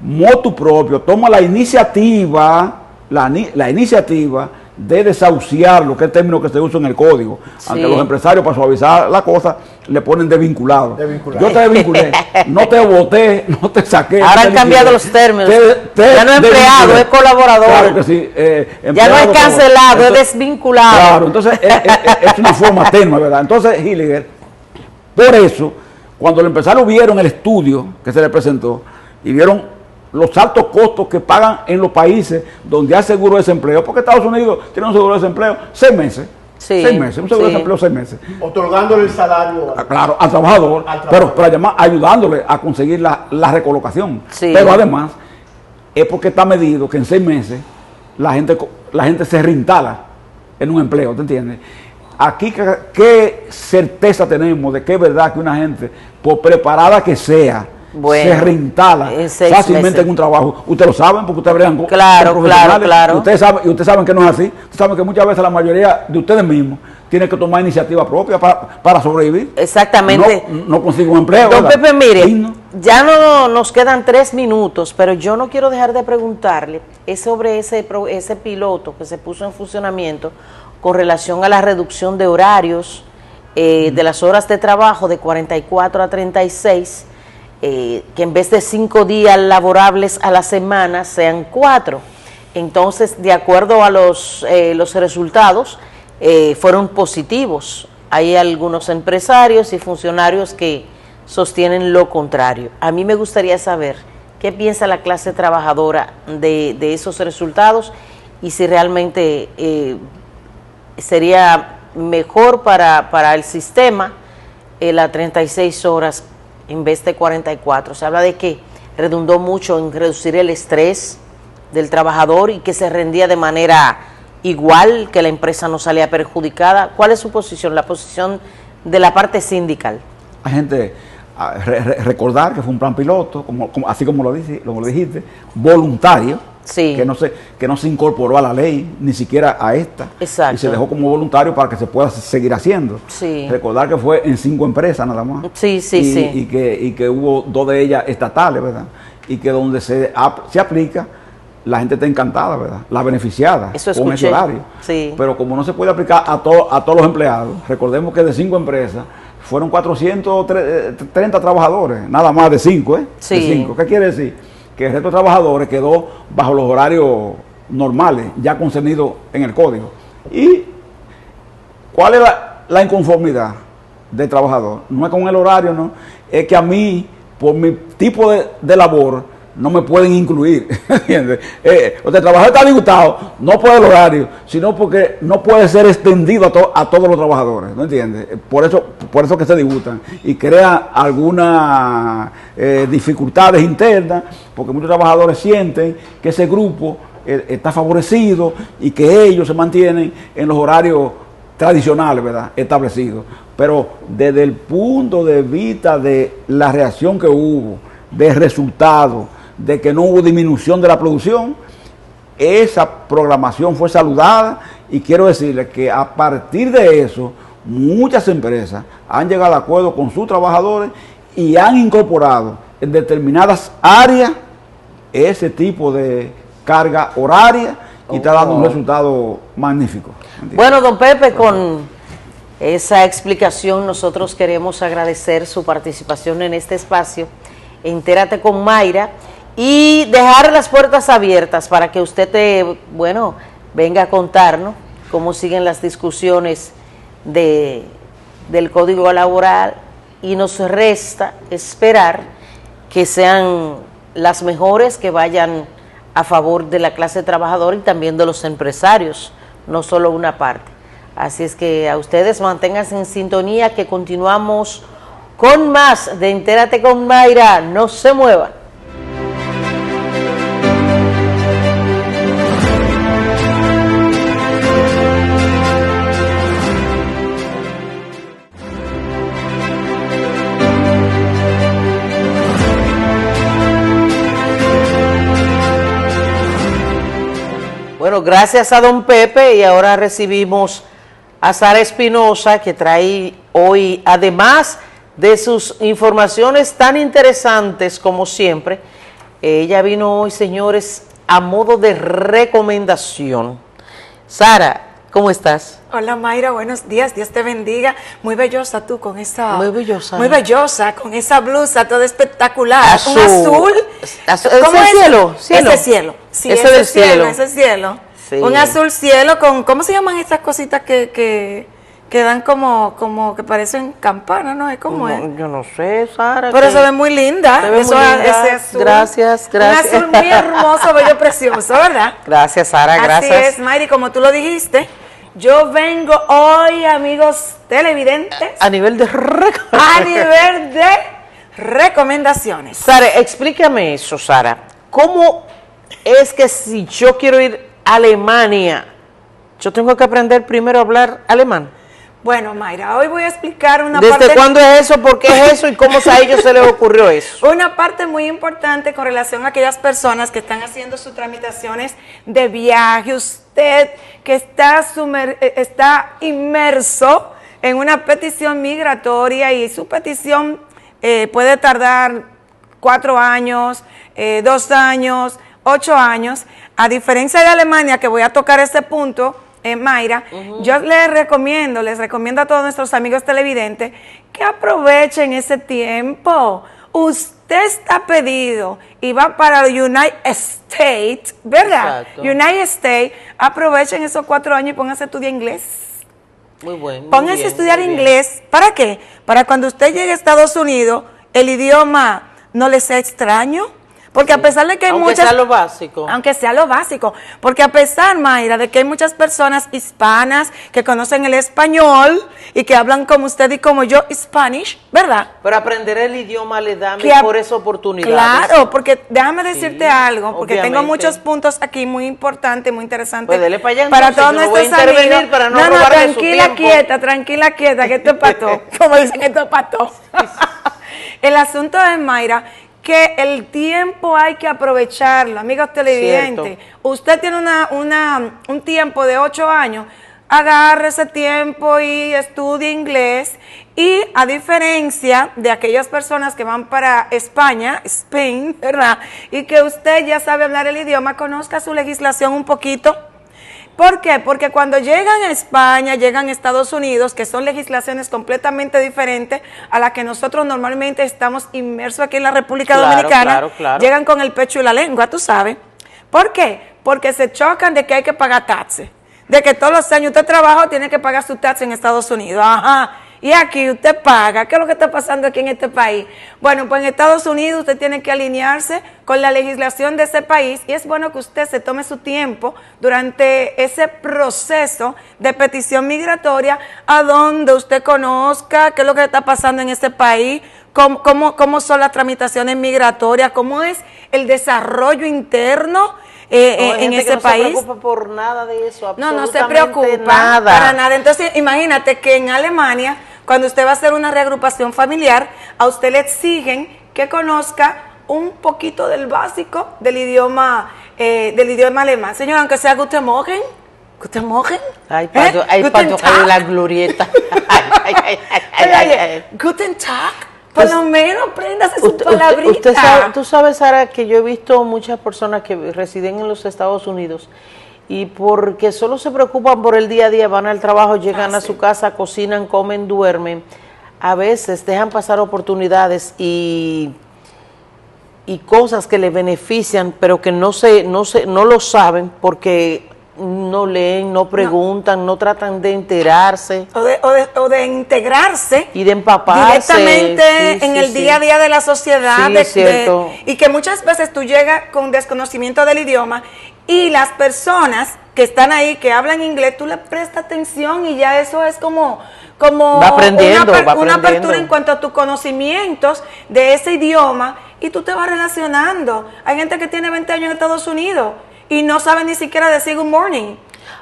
motu propio, toma la iniciativa, de desahuciarlo, que es el término que se usa en el código. Sí. Aunque los empresarios, para suavizar la cosa, le ponen desvinculado. Yo te desvinculé, no te voté, no te saqué. Ahora han cambiado los términos. Ya no es empleado, es colaborador. Claro que sí. Ya no es cancelado, es desvinculado. Claro, entonces es una forma tenue, ¿verdad? Entonces, Hilliger, por eso, cuando los empresarios vieron el estudio que se les presentó y vieron los altos costos que pagan en los países donde hay seguro de desempleo, porque Estados Unidos tiene un seguro de desempleo 6 meses. Sí, 6 meses, un seguro de desempleo 6 meses. Otorgándole el salario. Claro, al trabajador, pero ayudándole a conseguir la recolocación. Sí. Pero además, es porque está medido que en 6 meses la gente se reinstala en un empleo, ¿te entiendes? Aquí, ¿qué certeza tenemos de que es verdad que una gente, por preparada que sea, se reinstala fácilmente en un trabajo? Ustedes lo saben porque ustedes bregan con profesionales. Claro. Ustedes saben que no es así. Ustedes saben que muchas veces la mayoría de ustedes mismos tienen que tomar iniciativa propia para sobrevivir. Exactamente. No consigo un empleo. Don Pepe, mire, ya no nos quedan 3 minutos, pero yo no quiero dejar de preguntarle es sobre ese piloto que se puso en funcionamiento con relación a la reducción de horarios, de las horas de trabajo de 44 a 36, que en vez de 5 días laborables a la semana sean 4. Entonces, de acuerdo a los resultados, fueron positivos. Hay algunos empresarios y funcionarios que sostienen lo contrario. A mí me gustaría saber qué piensa la clase trabajadora de esos resultados y si realmente sería mejor para el sistema las 36 horas en vez de 44. Se habla de que redundó mucho en reducir el estrés del trabajador y que se rendía de manera igual, que la empresa no salía perjudicada. ¿Cuál es su posición, la posición de la parte sindical? Hay gente, recordar que fue un plan piloto, así como lo dijiste, voluntario, sí, que no se incorporó a la ley, ni siquiera a esta. Exacto. Y se dejó como voluntario para que se pueda seguir haciendo. Sí. Recordar que fue en 5 empresas nada más. Sí, sí, sí. Y que hubo 2 de ellas estatales, ¿verdad? Y que donde se aplica, la gente está encantada, ¿verdad? La beneficiada con ese horario. Sí. Pero como no se puede aplicar a todos los empleados, recordemos que de 5 empresas fueron 430 trabajadores, nada más de 5, ¿eh? Sí. De 5. ¿Qué quiere decir? Que el resto de trabajadores quedó bajo los horarios normales, ya concernidos en el código. ¿Y cuál es la inconformidad del trabajador? No es con el horario, no. Es que a mí, por mi tipo de labor, no me pueden incluir, ¿entiendes? O sea, el trabajador está disgustado, no por el horario, sino porque no puede ser extendido a todos los trabajadores, ¿no entiendes? Por eso que se disgustan y crea algunas dificultades internas, porque muchos trabajadores sienten que ese grupo está favorecido y que ellos se mantienen en los horarios tradicionales, ¿verdad? Establecidos. Pero desde el punto de vista de la reacción que hubo, de resultados, de que no hubo disminución de la producción, esa programación fue saludada y quiero decirles que a partir de eso muchas empresas han llegado a acuerdo con sus trabajadores y han incorporado en determinadas áreas ese tipo de carga horaria y está dando un resultado magnífico. ¿Entiendes? Bueno, don Pepe, con esa explicación nosotros queremos agradecer su participación en este espacio. Entérate con Mayra y dejar las puertas abiertas para que usted venga a contarnos cómo siguen las discusiones del Código Laboral y nos resta esperar que sean las mejores, que vayan a favor de la clase trabajadora y también de los empresarios, no solo una parte. Así es que a ustedes manténganse en sintonía, que continuamos con más de Entérate con Mayra. No se muevan. Bueno, gracias a don Pepe, y ahora recibimos a Sara Espinosa, que trae hoy, además de sus informaciones tan interesantes como siempre, ella vino hoy, señores, a modo de recomendación. Sara, ¿cómo estás? Hola Mayra, buenos días, Dios te bendiga. Muy bellosa tú con esa... Muy bellosa. Muy bellosa, con esa blusa toda espectacular. Azul. Un azul. ¿Cómo es? Cielo. Ese cielo. Sí, ese del cielo. Ese cielo. Sí. Un azul cielo con... ¿Cómo se llaman estas cositas que dan como que parecen campanas, ¿no? ¿Cómo es? Yo no sé, Sara. Pero se ve muy linda. Se ve muy linda. Ese azul. Gracias. Un azul muy hermoso, bello, precioso, ¿verdad? Gracias, Sara, gracias. Así es, Mayri, como tú lo dijiste, yo vengo hoy, amigos televidentes, A nivel de recomendaciones. Sara, explícame eso, Sara. ¿Cómo es que si yo quiero ir a Alemania, yo tengo que aprender primero a hablar alemán? Bueno, Mayra, hoy voy a explicar una ¿Desde parte... cuándo es eso? ¿Por qué es eso? ¿Y cómo a ellos se les ocurrió eso? Una parte muy importante con relación a aquellas personas que están haciendo sus tramitaciones de viaje. Usted que está inmerso en una petición migratoria y su petición puede tardar 4 años, 2 años, 8 años. A diferencia de Alemania, que voy a tocar este punto, Mayra, yo les recomiendo a todos nuestros amigos televidentes que aprovechen ese tiempo. Usted está pedido y va para el United States, ¿verdad? Exacto. United States, aprovechen esos 4 años y pónganse a estudiar inglés. Muy bueno. Pónganse a estudiar inglés. ¿Para qué? Para cuando usted llegue a Estados Unidos, el idioma no le sea extraño. Porque a pesar de que hay aunque muchas... sea lo básico. Aunque sea lo básico. Porque a pesar, Mayra, de que hay muchas personas hispanas que conocen el español y que hablan como usted y como yo, Spanish, ¿verdad? Pero aprender el idioma le da mejores oportunidades. Claro, porque déjame decirte algo, porque obviamente. tengo muchos puntos aquí muy importantes, muy interesantes. Pues dele para allá, para entonces, todos yo no voy a nuestros intervenir amigos. para no No, robarle su tranquila, tiempo. tranquila, quieta, que esto es para todo. Como dicen, esto es para todo. El asunto es, Mayra, que el tiempo hay que aprovecharlo, amigos televidentes. Cierto. Usted tiene un tiempo de 8 años, agarre ese tiempo y estudie inglés. Y a diferencia de aquellas personas que van para España, Spain, ¿verdad? Y que usted ya sabe hablar el idioma, conozca su legislación un poquito. ¿Por qué? Porque cuando llegan a España, llegan a Estados Unidos, que son legislaciones completamente diferentes a las que nosotros normalmente estamos inmersos aquí en la República Dominicana, claro. llegan con el pecho y la lengua, tú sabes. ¿Por qué? Porque se chocan de que hay que pagar taxes, de que todos los años usted trabaja tiene que pagar su taxes en Estados Unidos. Ajá. Y aquí usted paga. ¿Qué es lo que está pasando aquí en este país? Bueno, pues en Estados Unidos usted tiene que alinearse con la legislación de ese país y es bueno que usted se tome su tiempo durante ese proceso de petición migratoria a donde usted conozca qué es lo que está pasando en ese país, cómo son las tramitaciones migratorias, cómo es el desarrollo interno en ese país. No se preocupa por nada de eso, No se absolutamente preocupa nada. para nada. Entonces, imagínate que en Alemania, cuando usted va a hacer una reagrupación familiar, a usted le exigen que conozca un poquito del básico del idioma alemán. Señor, aunque sea Guten Morgen. Guten Morgen. Ay, Guten para Tag. la glorieta. Guten Tag. Por lo menos préndase su Usted palabrita. tú sabes, Sara, que yo he visto muchas personas que residen en los Estados Unidos y porque solo se preocupan por el día a día, van al trabajo, llegan a su casa, cocinan, comen, duermen, a veces dejan pasar oportunidades y cosas que les benefician, pero que no lo saben porque no leen, no preguntan, no tratan de enterarse. O de integrarse Y de empaparse. directamente en el día a día de la sociedad. Sí, es cierto. Y que muchas veces tú llegas con desconocimiento del idioma y las personas que están ahí, que hablan inglés, tú le prestas atención y ya eso es como Va aprendiendo, una apertura en cuanto a tus conocimientos de ese idioma y tú te vas relacionando. Hay gente que tiene 20 años en Estados Unidos y no sabe ni siquiera decir good morning.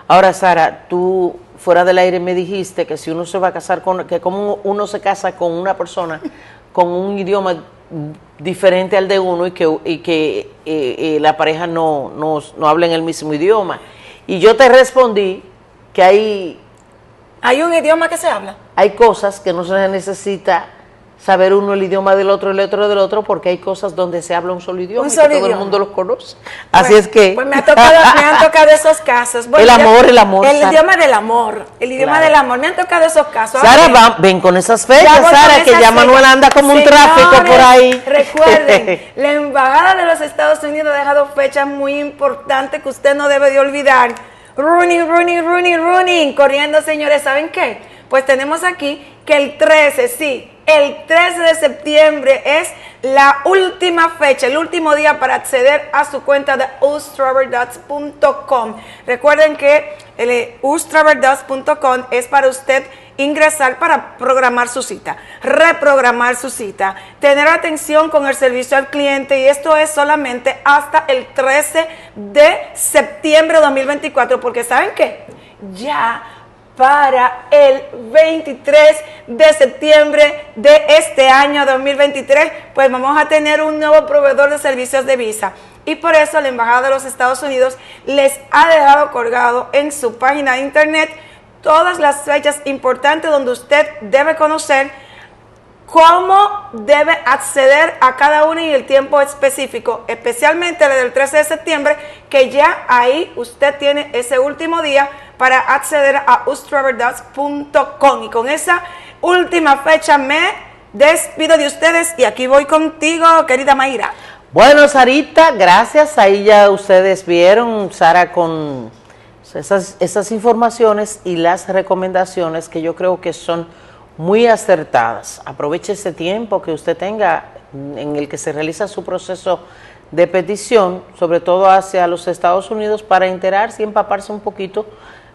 Ahora, Sara, tú fuera del aire me dijiste que si uno se va a casar como uno se casa con una persona con un idioma diferente al de uno y que la pareja no hablen el mismo idioma. Y yo te respondí que Hay un idioma que se habla. hay cosas que no se necesita saber uno el idioma del otro, el otro del otro, porque hay cosas donde se habla un solo idioma y que todo el mundo los conoce. Así es que... Pues me han tocado esos casos. Bueno, el amor. El Sara. idioma del amor. El idioma Claro. del amor. Me han tocado esos casos. Sara, ven con esas fechas, Ya voy con Sara, que esas ya Manuel fechas. anda como un Señores, tráfico por ahí. Recuerden, la Embajada de los Estados Unidos ha dejado fechas muy importantes que usted no debe de olvidar. Running. Corriendo, señores. ¿Saben qué? Pues tenemos aquí que el 13 de septiembre es la última fecha, el último día para acceder a su cuenta de ustraveldots.com. Recuerden que el ustraveldots.com es para usted ingresar para programar su cita, reprogramar su cita, tener atención con el servicio al cliente y esto es solamente hasta el 13 de septiembre de 2024 porque ¿saben qué? Ya para el 23 de septiembre de este año 2023, pues vamos a tener un nuevo proveedor de servicios de visa. Y por eso la Embajada de los Estados Unidos les ha dejado colgado en su página de internet todas las fechas importantes donde usted debe conocer cómo debe acceder a cada uno y el tiempo específico, especialmente el del 13 de septiembre, que ya ahí usted tiene ese último día para acceder a ustraverdas.com. Y con esa última fecha me despido de ustedes y aquí voy contigo, querida Mayra. Bueno, Sarita, gracias. Ahí ya ustedes vieron, Sara, con esas informaciones y las recomendaciones que yo creo que son muy acertadas. Aproveche ese tiempo que usted tenga en el que se realiza su proceso de petición, sobre todo hacia los Estados Unidos, para enterarse y empaparse un poquito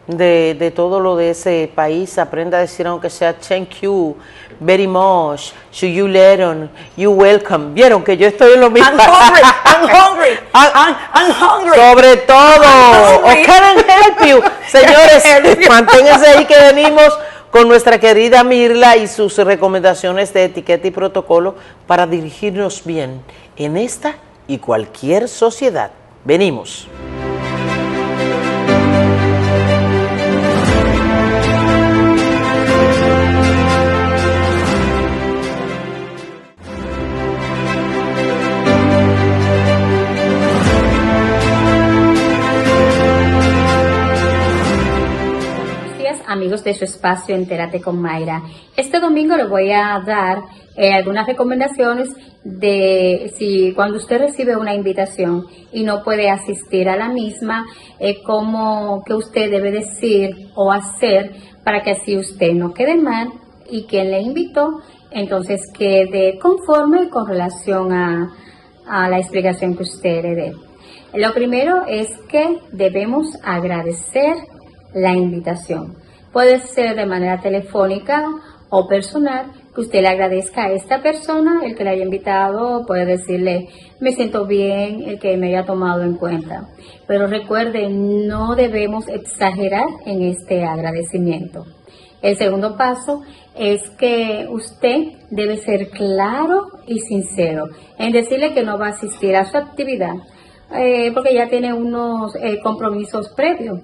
de todo lo de ese país. Aprenda a decir, aunque sea thank you, very much, see you later, you welcome. Vieron que yo estoy en lo mismo. I'm hungry. Sobre todo, o can help you. Señores, manténganse ahí que venimos con nuestra querida Mirla y sus recomendaciones de etiqueta y protocolo para dirigirnos bien en esta y cualquier sociedad. Venimos. Amigos de su espacio Entérate con Mayra. Este domingo les voy a dar algunas recomendaciones de si cuando usted recibe una invitación y no puede asistir a la misma, cómo que usted debe decir o hacer para que así usted no quede mal y quien le invitó entonces quede conforme con relación a la explicación que usted le dé. Lo primero es que debemos agradecer la invitación. Puede ser de manera telefónica o personal, que usted le agradezca a esta persona, el que le haya invitado, puede decirle, me siento bien, el que me haya tomado en cuenta. Pero recuerde, no debemos exagerar en este agradecimiento. El segundo paso es que usted debe ser claro y sincero en decirle que no va a asistir a su actividad, porque ya tiene unos compromisos previos.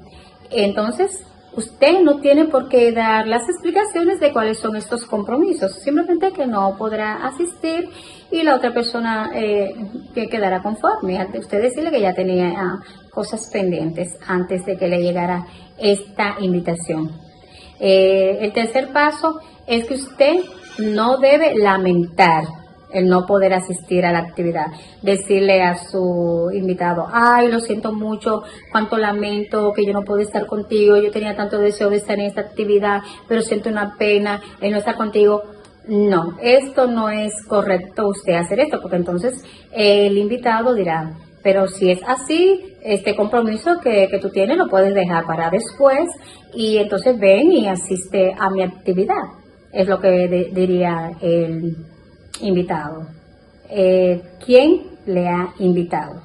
Entonces, usted no tiene por qué dar las explicaciones de cuáles son estos compromisos, simplemente que no podrá asistir y la otra persona que quedará conforme. Usted decirle que ya tenía cosas pendientes antes de que le llegara esta invitación. El tercer paso es que usted no debe lamentar el no poder asistir a la actividad, decirle a su invitado, ay, lo siento mucho, cuánto lamento que yo no puedo estar contigo, yo tenía tanto deseo de estar en esta actividad, pero siento una pena el no estar contigo. No, esto no es correcto usted hacer esto, porque entonces el invitado dirá, pero si es así, este compromiso que tú tienes lo puedes dejar para después y entonces ven y asiste a mi actividad, es lo que diría el invitado. ¿Quién le ha invitado?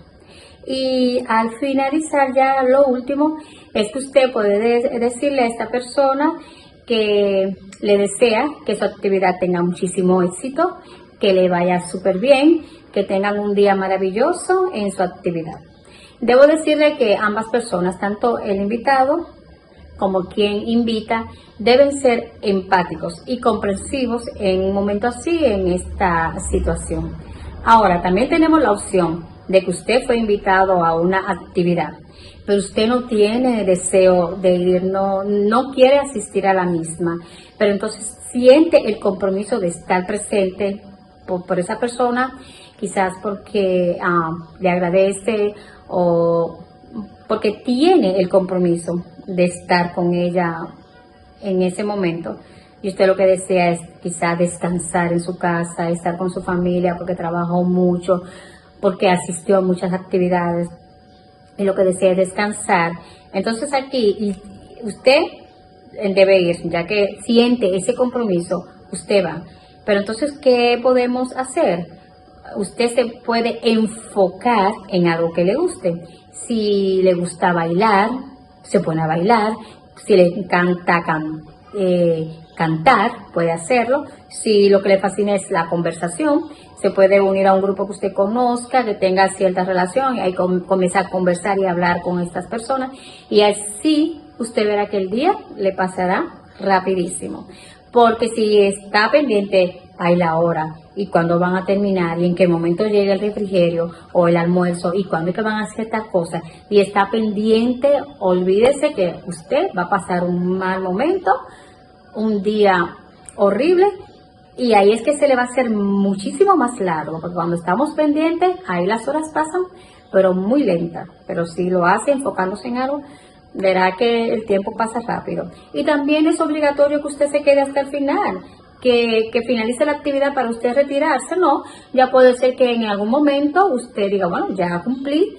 Y al finalizar ya lo último es que usted puede decirle a esta persona que le desea que su actividad tenga muchísimo éxito, que le vaya súper bien, que tengan un día maravilloso en su actividad. Debo decirle que ambas personas, tanto el invitado como quien invita, deben ser empáticos y comprensivos en un momento así, en esta situación. Ahora, también tenemos la opción de que usted fue invitado a una actividad, pero usted no tiene deseo de ir, no quiere asistir a la misma, pero entonces siente el compromiso de estar presente por esa persona, quizás porque le agradece o porque tiene el compromiso de estar con ella en ese momento y usted lo que desea es quizás descansar en su casa, estar con su familia porque trabajó mucho, porque asistió a muchas actividades y lo que desea es descansar. Entonces aquí usted debe ir, ya que siente ese compromiso, usted va. Pero entonces, ¿qué podemos hacer? Usted se puede enfocar en algo que le guste. Si le gusta bailar, se pone a bailar. Si le encanta cantar, puede hacerlo. Si lo que le fascina es la conversación, se puede unir a un grupo que usted conozca, que tenga cierta relación, y ahí comienza a conversar y a hablar con estas personas. Y así usted verá que el día le pasará rapidísimo. Porque si está pendiente hay la hora y cuándo van a terminar y en qué momento llega el refrigerio o el almuerzo y cuándo es que van a hacer estas cosas y está pendiente, olvídese que usted va a pasar un mal momento, un día horrible y ahí es que se le va a hacer muchísimo más largo, porque cuando estamos pendientes, ahí las horas pasan, pero muy lentas, pero si lo hace enfocándose en algo, verá que el tiempo pasa rápido. Y también es obligatorio que usted se quede hasta el final, que finalice la actividad para usted retirarse, ¿no? Ya puede ser que en algún momento usted diga, bueno, ya cumplí,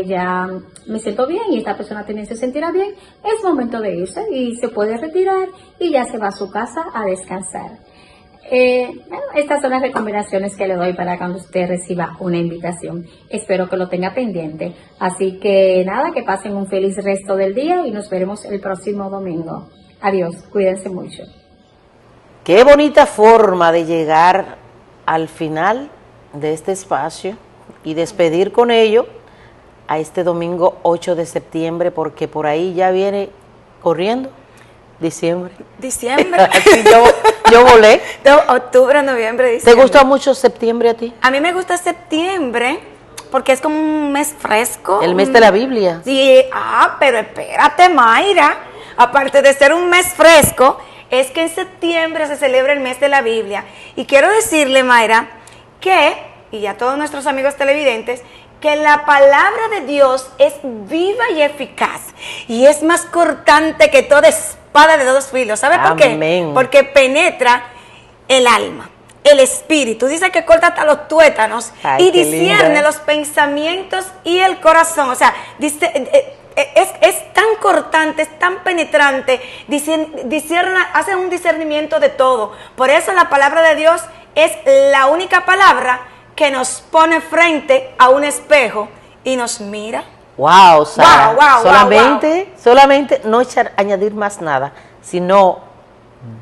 ya me siento bien y esta persona también se sentirá bien, es momento de irse y se puede retirar y ya se va a su casa a descansar. Bueno, estas son las recomendaciones que le doy para cuando usted reciba una invitación. Espero que lo tenga pendiente. Así que nada, que pasen un feliz resto del día y nos veremos el próximo domingo. Adiós, cuídense mucho. Qué bonita forma de llegar al final de este espacio y despedir con ello a este domingo 8 de septiembre, porque por ahí ya viene corriendo diciembre. Diciembre. Así yo volé. Octubre, noviembre, ¿Te diciembre. gusta mucho septiembre a ti? A mí me gusta septiembre porque es como un mes fresco. El mes de la Biblia. Sí, pero espérate, Mayra. Aparte de ser un mes fresco, es que en septiembre se celebra el mes de la Biblia. Y quiero decirle, Mayra, y a todos nuestros amigos televidentes, que la palabra de Dios es viva y eficaz. Y es más cortante que toda espada de dos filos. ¿Sabe por qué? Amén. Porque penetra el alma, el espíritu. Dice que corta hasta los tuétanos. Ay, y qué discierne linda. los pensamientos y el corazón. O sea, dice, es tan cortante, es tan penetrante, hace un discernimiento de todo. Por eso la palabra de Dios es la única palabra que nos pone frente a un espejo y nos mira. Wow, Sara. Wow, solamente no añadir más nada, sino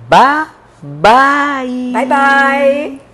bye. Bye, bye.